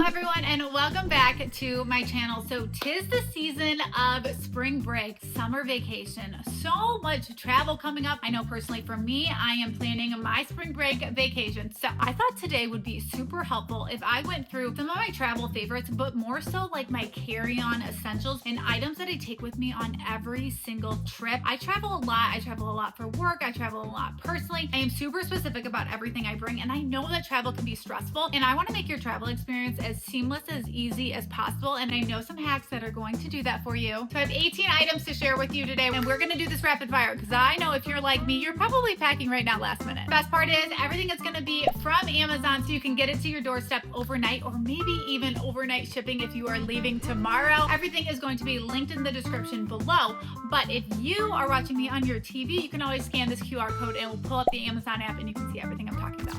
everyone, and welcome back to my channel. So tis the season of spring break, summer vacation, so much travel coming up. I know personally for me, I am planning my spring break vacation. So I thought today would be super helpful if I went through some of my travel favorites, but more so like my carry-on essentials and items that I take with me on every single trip. I travel a lot. I travel a lot for work. I travel a lot personally. I am super specific about everything I bring, and I know that travel can be stressful, and I want to make your travel experience as seamless, as easy as possible, and I know some hacks that are going to do that for you. So I have 18 items to share with you today, and we're going to do this rapid fire because I know if you're like me, you're probably packing right now last minute. Best part is everything is going to be from Amazon, so you can get it to your doorstep overnight, or maybe even overnight shipping if you are leaving tomorrow. Everything is going to be linked in the description below, but if you are watching me on your TV, you can always scan this QR code and it will pull up the Amazon app and you can see everything I'm talking about.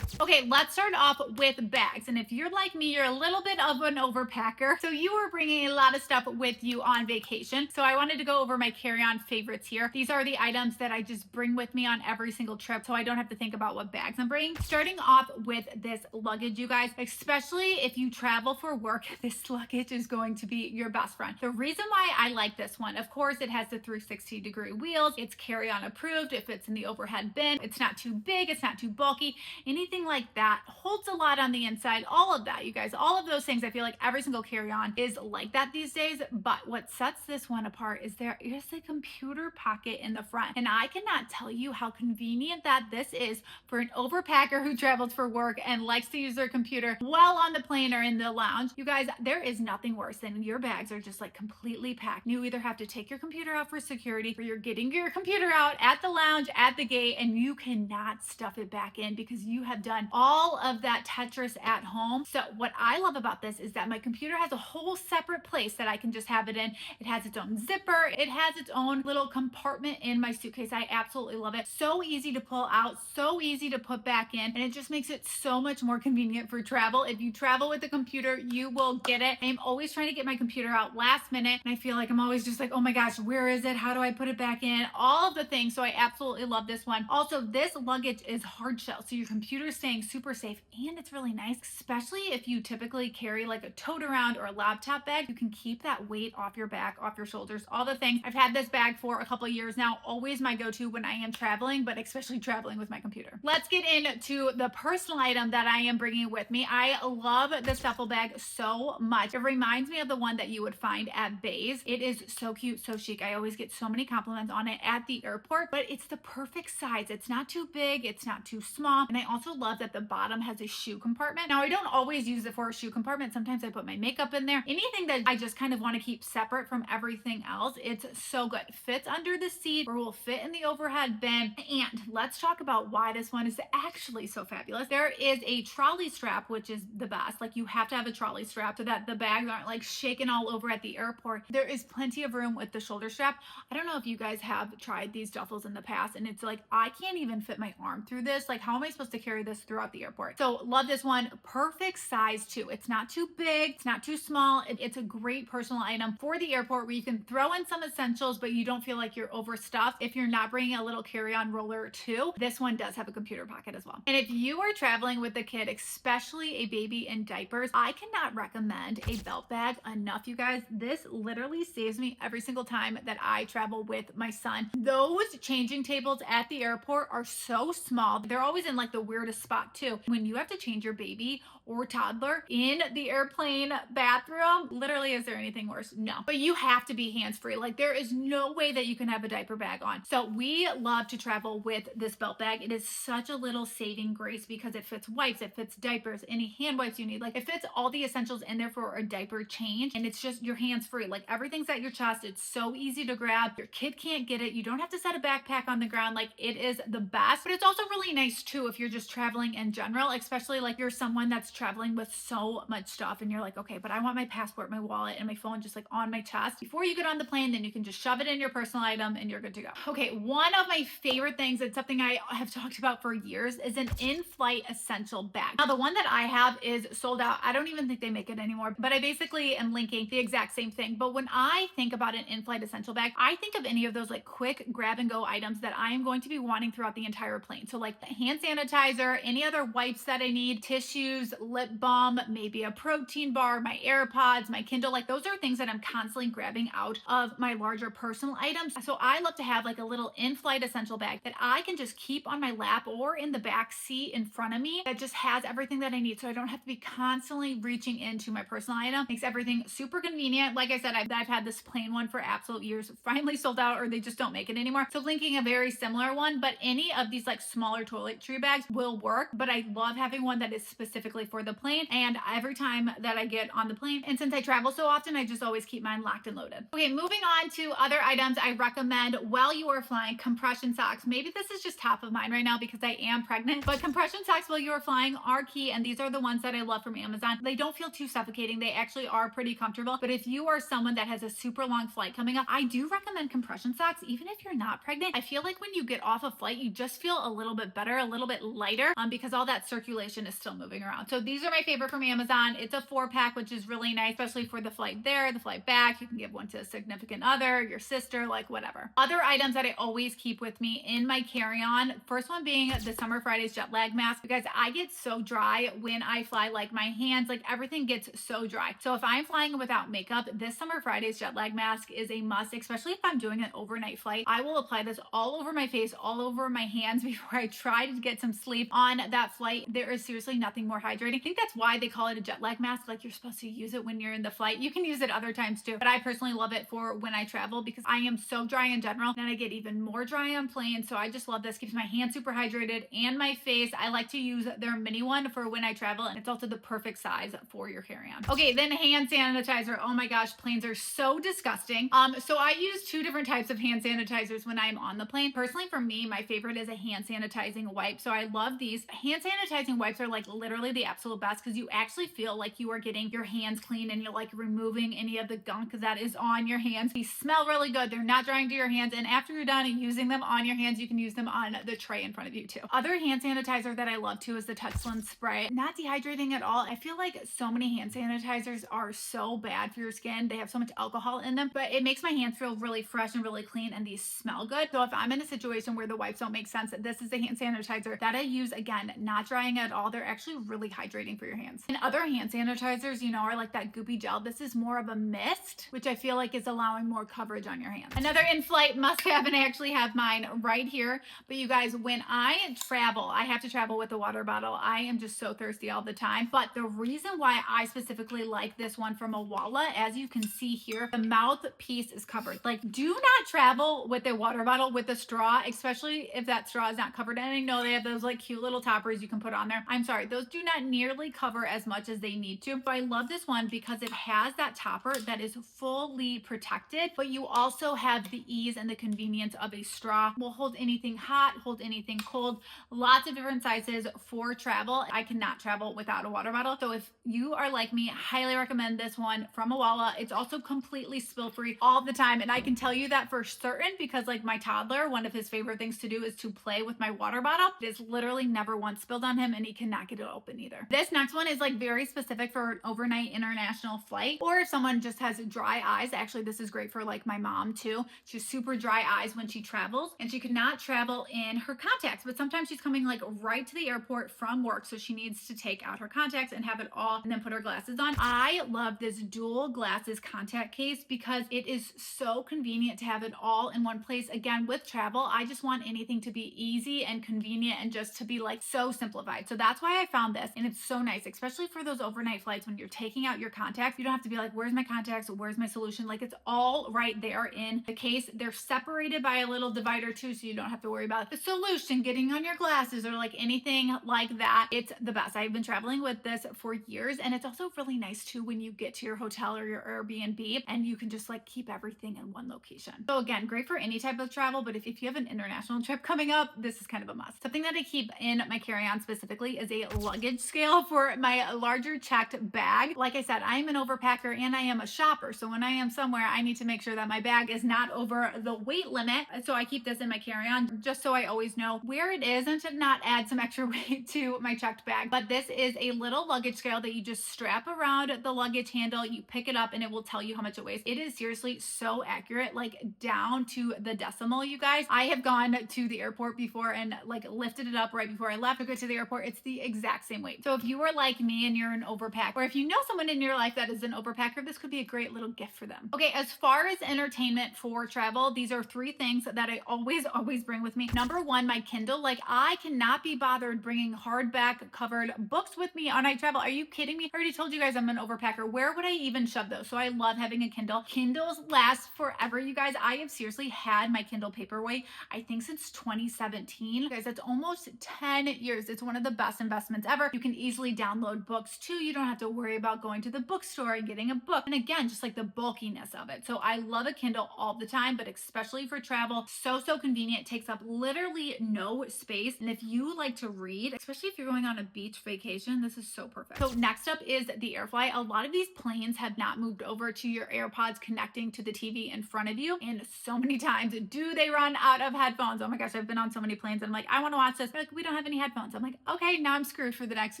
Okay, let's start off with bags. And if you're like me, you're a little bit of an overpacker. So you are bringing a lot of stuff with you on vacation. So I wanted to go over my carry-on favorites here. These are the items that I just bring with me on every single trip, so I don't have to think about what bags I'm bringing. Starting off with this luggage, you guys, especially if you travel for work, this luggage is going to be your best friend. The reason why I like this one, of course, it has the 360-degree wheels. It's carry-on approved. It fits in the overhead bin. It's not too big. It's not too bulky. Anything like that, holds a lot on the inside, all of that, you guys, all of those things. I feel like every single carry-on is like that these days, but what sets this one apart is there is a computer pocket in the front, and I cannot tell you how convenient that this is for an overpacker who travels for work and likes to use their computer while on the plane or in the lounge. You guys, there is nothing worse than your bags are just like completely packed. You either have to take your computer out for security, or you're getting your computer out at the lounge, at the gate, and you cannot stuff it back in because you have done all of that Tetris at home. So what I love about this is that my computer has a whole separate place that I can just have it in. It has its own zipper. It has its own little compartment in my suitcase. I absolutely love it. So easy to pull out, so easy to put back in, and it just makes it so much more convenient for travel. If you travel with a computer, you will get it. I'm always trying to get my computer out last minute, and I feel like I'm always just like, oh my gosh, where is it? How do I put it back in? All of the things. So I absolutely love this one. Also, this luggage is hard shell, so your computer is staying super safe, and it's really nice, especially if you typically carry like a tote around or a laptop bag. You can keep that weight off your back, off your shoulders, all the things. I've had this bag for a couple of years now, always my go-to when I am traveling, but especially traveling with my computer. Let's get into the personal item that I am bringing with me. I love this duffel bag so much. It reminds me of the one that you would find at Bay's. It is so cute, so chic. I always get so many compliments on it at the airport, but it's the perfect size. It's not too big, it's not too small, and I also love that the bottom has a shoe compartment. Now, I don't always use it for a shoe compartment. Sometimes I put my makeup in there. Anything that I just kind of want to keep separate from everything else, it's so good. Fits under the seat or will fit in the overhead bin. And let's talk about why this one is actually so fabulous. There is a trolley strap, which is the best. Like, you have to have a trolley strap so that the bags aren't like shaking all over at the airport. There is plenty of room with the shoulder strap. I don't know if you guys have tried these duffels in the past, and it's like, I can't even fit my arm through this. Like, how am I supposed to carry this throughout the airport? So love this one. Perfect size too. It's not too big. It's not too small. It's a great personal item for the airport where you can throw in some essentials, but you don't feel like you're overstuffed. If you're not bringing a little carry-on roller too, this one does have a computer pocket as well. And if you are traveling with a kid, especially a baby in diapers, I cannot recommend a belt bag enough, you guys. This literally saves me every single time that I travel with my son. Those changing tables at the airport are so small. They're always in like the weirdest spot too. When you have to change your baby or toddler in the airplane bathroom, literally, is there anything worse? No. But you have to be hands-free. Like, there is no way that you can have a diaper bag on. So we love to travel with this belt bag. It is such a little saving grace because it fits wipes, it fits diapers, any hand wipes you need. Like, it fits all the essentials in there for a diaper change, and it's just your hands-free. Like, everything's at your chest. It's so easy to grab. Your kid can't get it. You don't have to set a backpack on the ground. Like, it is the best. But it's also really nice too if you're just traveling in general, especially like you're someone that's traveling with so much stuff and you're like, okay, but I want my passport, my wallet, and my phone just like on my chest. Before you get on the plane, then you can just shove it in your personal item and you're good to go. Okay, one of my favorite things, it's something I have talked about for years, is an in-flight essential bag. Now, the one that I have is sold out. I don't even think they make it anymore, but I basically am linking the exact same thing. But when I think about an in-flight essential bag, I think of any of those like quick grab and go items that I am going to be wanting throughout the entire plane. So like hand sanitizer, any other wipes that I need, tissues, lip balm, maybe a protein bar, my AirPods, my Kindle, like those are things that I'm constantly grabbing out of my larger personal items. So I love to have like a little in-flight essential bag that I can just keep on my lap or in the back seat in front of me that just has everything that I need. So I don't have to be constantly reaching into my personal item. Makes everything super convenient. Like I said, I've had this plain one for absolute years, finally sold out, or they just don't make it anymore. So linking a very similar one, but any of these like smaller toiletry bags will work, but I love having one that is specifically for the plane. And every time that I get on the plane, and since I travel so often, I just always keep mine locked and loaded. Okay, moving on to other items I recommend while you are flying: compression socks. Maybe this is just top of mind right now because I am pregnant, but compression socks while you are flying are key. And these are the ones that I love from Amazon. They don't feel too suffocating. They actually are pretty comfortable. But if you are someone that has a super long flight coming up, I do recommend compression socks. Even if you're not pregnant, I feel like when you get off a flight, you just feel a little bit better, a little bit lighter, because all that circulation is still moving around. So these are my favorite from Amazon. It's a 4-pack, which is really nice, especially for the flight there, the flight back. You can give one to a significant other, your sister, like whatever. Other items that I always keep with me in my carry-on, first one being the Summer Fridays jet lag mask, because I get so dry when I fly, like my hands, like everything gets so dry. So if I'm flying without makeup, this Summer Fridays jet lag mask is a must, especially if I'm doing an overnight flight. I will apply this all over my face, all over my hands before I try to get some sleep on that flight. There is seriously nothing more hydrating. I think that's why they call it a jet lag mask. Like, you're supposed to use it when you're in the flight. You can use it other times too, but I personally love it for when I travel because I am so dry in general, and I get even more dry on planes. So I just love this. Keeps my hands super hydrated and my face. I like to use their mini one for when I travel, and it's also the perfect size for your carry-on. Okay, then hand sanitizer. Oh my gosh, planes are so disgusting. So I use 2 different types of hand sanitizers when I'm on the plane. Personally, for me, my favorite is a hand sanitizing wipe. So I love these. Hand sanitizing wipes are like literally the absolute best because you actually feel like you are getting your hands clean and you're like removing any of the gunk that is on your hands. They smell really good. They're not drying to your hands. And after you're done using them on your hands, you can use them on the tray in front of you too. Other hand sanitizer that I love too is the Touchland spray. Not dehydrating at all. I feel like so many hand sanitizers are so bad for your skin. They have so much alcohol in them, but it makes my hands feel really fresh and really clean, and these smell good. So if I'm in a situation where the wipes don't make sense, this is the hand sanitizer that I use. Again, not drying at all. They're actually really hydrating for your hands. And other hand sanitizers, you know, are like that goopy gel. This is more of a mist, which I feel like is allowing more coverage on your hands. Another in-flight must-have, and I actually have mine right here. But you guys, when I travel, I have to travel with a water bottle. I am just so thirsty all the time. But the reason why I specifically like this one from Awala, as you can see here, the mouthpiece is covered. Like, do not travel with a water bottle with a straw, especially if that straw is not covered. And I know they have those like cute little toppers you can put on there. I'm sorry, those do not nearly cover as much as they need to. So I love this one because it has that topper that is fully protected, but you also have the ease and the convenience of a straw. Will hold anything hot, hold anything cold. Lots of different sizes for travel. I cannot travel without a water bottle. So if you are like me, highly recommend this one from Awala. It's also completely spill free all the time. And I can tell you that for certain because like my toddler, one of his favorite things to do is to play with my water bottle. It is literally never once spilled on him, and he cannot get it open either. This next one is like very specific for an overnight international flight, or if someone just has dry eyes. Actually, this is great for like my mom too. She has super dry eyes when she travels, and she could not travel in her contacts, but sometimes she's coming like right to the airport from work, so she needs to take out her contacts and have it all and then put her glasses on. I love this dual glasses contact case because it is so convenient to have it all in one place. Again, with travel, I just want anything to be easy and convenient and just to be like so simplified. So that's why I found this, and it's so nice, especially for those overnight flights when you're taking out your contacts. You don't have to be like, where's my contacts? Where's my solution? Like, it's all right there in the case. They're separated by a little divider too, so you don't have to worry about the solution getting on your glasses or like anything like that. It's the best. I've been traveling with this for years, and it's also really nice too when you get to your hotel or your Airbnb and you can just like keep everything in one location. So again, great for any type of travel, but if you have an international trip coming up, this is kind of a must. Something that I keep in my carry-on specifically is a luggage scale. scale for my larger checked bag. Like I said, I am an overpacker and I am a shopper. So when I am somewhere, I need to make sure that my bag is not over the weight limit. So I keep this in my carry-on just so I always know where it is and to not add some extra weight to my checked bag. But this is a little luggage scale that you just strap around the luggage handle. You pick it up and it will tell you how much it weighs. It is seriously so accurate, like down to the decimal, you guys. I have gone to the airport before and like lifted it up right before I left to go to the airport. It's the exact same weight. So if you are like me and you're an overpack, or if you know someone in your life that is an overpacker, this could be a great little gift for them. Okay, as far as entertainment for travel, these are 3 things that I always bring with me. Number 1, my Kindle. Like, I cannot be bothered bringing hardback covered books with me on I travel. Are you kidding me? I already told you guys I'm an overpacker. Where would I even shove those? So I love having a Kindle. Kindles last forever, you guys. I have seriously had my Kindle Paperweight, I think, since 2017. You guys, that's almost 10 years. It's one of the best investments ever. You can easily download books too. You don't have to worry about going to the bookstore and getting a book. And again, just like the bulkiness of it. So I love a Kindle all the time, but especially for travel, so convenient. It takes up literally no space. And if you like to read, especially if you're going on a beach vacation, this is so perfect. So next up is the AirFly. A lot of these planes have not moved over to your AirPods connecting to the TV in front of you. And so many times do they run out of headphones. Oh my gosh, I've been on so many planes and I'm like, I want to watch this. They're like, we don't have any headphones. I'm like, okay, now I'm screwed for the next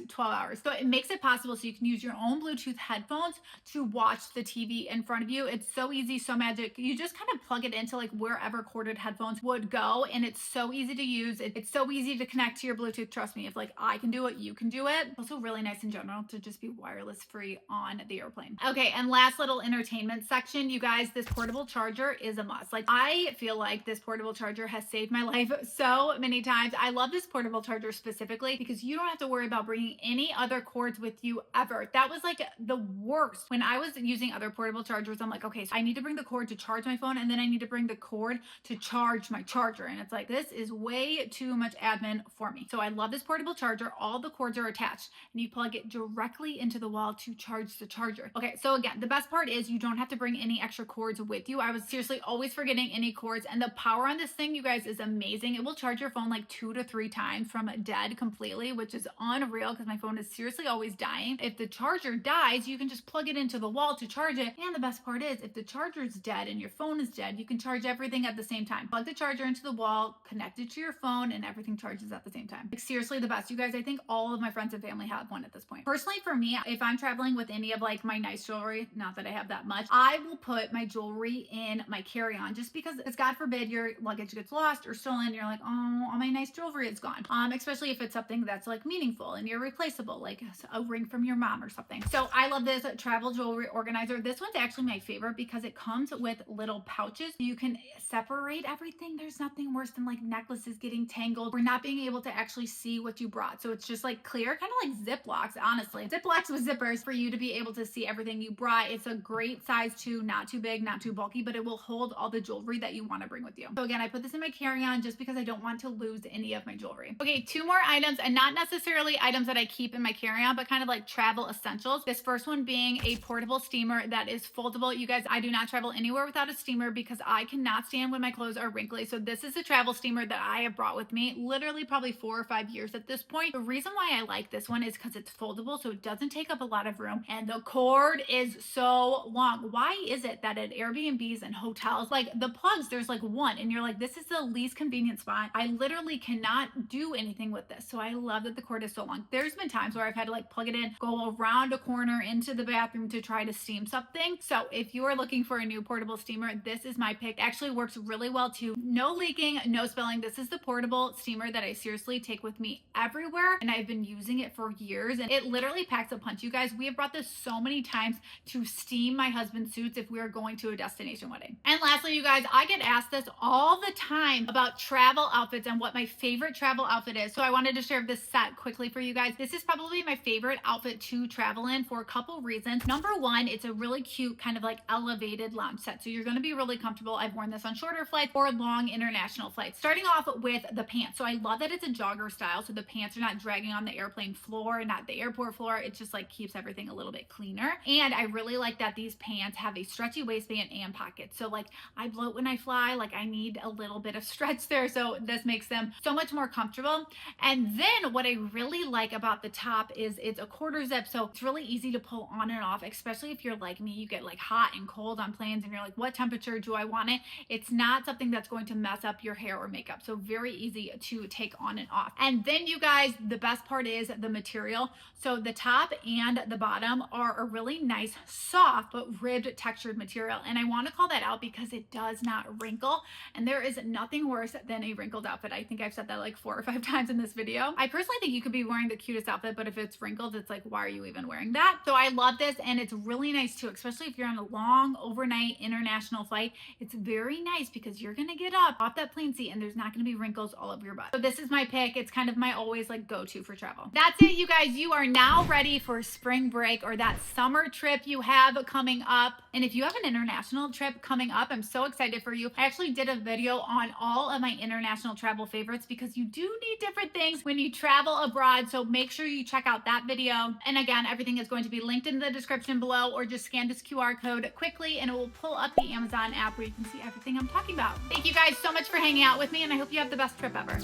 12 hours. So it makes it possible so you can use your own Bluetooth headphones to watch the TV in front of you. It's so easy, so magic. You just kind of plug it into like wherever corded headphones would go, and it's so easy to use. It's so easy to connect to your Bluetooth. Trust me, if like I can do it, you can do it. Also really nice in general to just be wireless free on the airplane. Okay, and last little entertainment section, you guys, this portable charger is a must. Like, I feel like this portable charger has saved my life so many times. I love this portable charger specifically because you don't have to worry about bringing any other cords with you ever. That was like the worst. When I was using other portable chargers, I'm like, okay, so I need to bring the cord to charge my phone and then I need to bring the cord to charge my charger. And it's like, this is way too much admin for me. So I love this portable charger. All the cords are attached and you plug it directly into the wall to charge the charger. Okay, so again, the best part is you don't have to bring any extra cords with you. I was seriously always forgetting any cords, and the power on this thing, you guys, is amazing. It will charge your phone like 2 to 3 times from dead completely, which is unreal because my phone is seriously always dying. If the charger dies, you can just plug it into the wall to charge it. And the best part is, if the charger is dead and your phone is dead, you can charge everything at the same time. Plug the charger into the wall, connect it to your phone, and everything charges at the same time. Like, seriously, the best. You guys, I think all of my friends and family have one at this point. Personally, for me, if I'm traveling with any of like my nice jewelry, not that I have that much, I will put my jewelry in my carry-on just because it's, God forbid, your luggage gets lost or stolen. You're like, oh, all my nice jewelry is gone. Especially if it's something that's like meaningful and irreplaceable, like a ring from your mom or something. So I love this travel jewelry organizer. This one's actually my favorite because it comes with little pouches. You can separate everything. There's nothing worse than like necklaces getting tangled or not being able to actually see what you brought. So it's just like clear, kind of like Ziplocs, honestly. Ziplocs with zippers for you to be able to see everything you brought. It's a great size too, not too big, not too bulky, but it will hold all the jewelry that you want to bring with you. So again, I put this in my carry-on just because I don't want to lose any of my jewelry. Okay, 2 more items, and not necessarily items that I keep in my carry-on, but kind of like travel essentials. This first one being a portable steamer that is foldable. You guys, I do not travel anywhere without a steamer because I cannot stand when my clothes are wrinkly. So this is a travel steamer that I have brought with me literally probably 4 or 5 years at this point. The reason why I like this one is because it's foldable, so it doesn't take up a lot of room, and the cord is so long. Why is it that at Airbnbs and hotels, like the plugs, there's like one, and you're like, this is the least convenient spot. I literally cannot do anything with this. So I love that the cord is so long. There's been times where I've had to like plug it in, go around a corner into the bathroom to try to steam something. So if you are looking for a new portable steamer, this is my pick. It actually works really well too. No leaking, no spilling. This is the portable steamer that I seriously take with me everywhere, and I've been using it for years, and it literally packs a punch. You guys, we have brought this so many times to steam my husband's suits if we are going to a destination wedding. And lastly, you guys, I get asked this all the time about travel outfits and what my favorite travel outfit is. So I wanted to share this set quickly for you guys. This is probably my favorite outfit to travel in for a couple reasons. Number one, it's a really cute kind of like elevated lounge set. So you're going to be really comfortable. I've worn this on shorter flights or long international flights. Starting off with the pants. So I love that it's a jogger style. So the pants are not dragging on the airplane floor, not the airport floor. It just like keeps everything a little bit cleaner. And I really like that these pants have a stretchy waistband and pockets. So like I bloat when I fly, like I need a little bit of stretch there. So this makes them so much more comfortable. And then what I really like about about the top is it's a quarter zip, so it's really easy to pull on and off, especially if you're like me, you get like hot and cold on planes and you're like, what temperature do I want it? It's not something that's going to mess up your hair or makeup, so very easy to take on and off. And then you guys, the best part is the material. So the top and the bottom are a really nice, soft, but ribbed textured material. And I want to call that out because it does not wrinkle. And there is nothing worse than a wrinkled outfit. I think I've said that like 4 or 5 times in this video. I personally think you could be wearing the cutest outfit, but if it's wrinkled, it's like, why are you even wearing that? So I love this, and it's really nice too, especially if you're on a long overnight international flight. It's very nice because you're gonna get up off that plane seat and there's not gonna be wrinkles all over your butt. So this is my pick. It's kind of my always like go-to for travel. That's it, you guys. You are now ready for spring break or that summer trip you have coming up. And if you have an international trip coming up, I'm so excited for you. I actually did a video on all of my international travel favorites because you do need different things when you travel abroad. So make sure you check out that video. And again, everything is going to be linked in the description below, or just scan this QR code quickly and it will pull up the Amazon app where you can see everything I'm talking about. Thank you guys so much for hanging out with me, and I hope you have the best trip ever.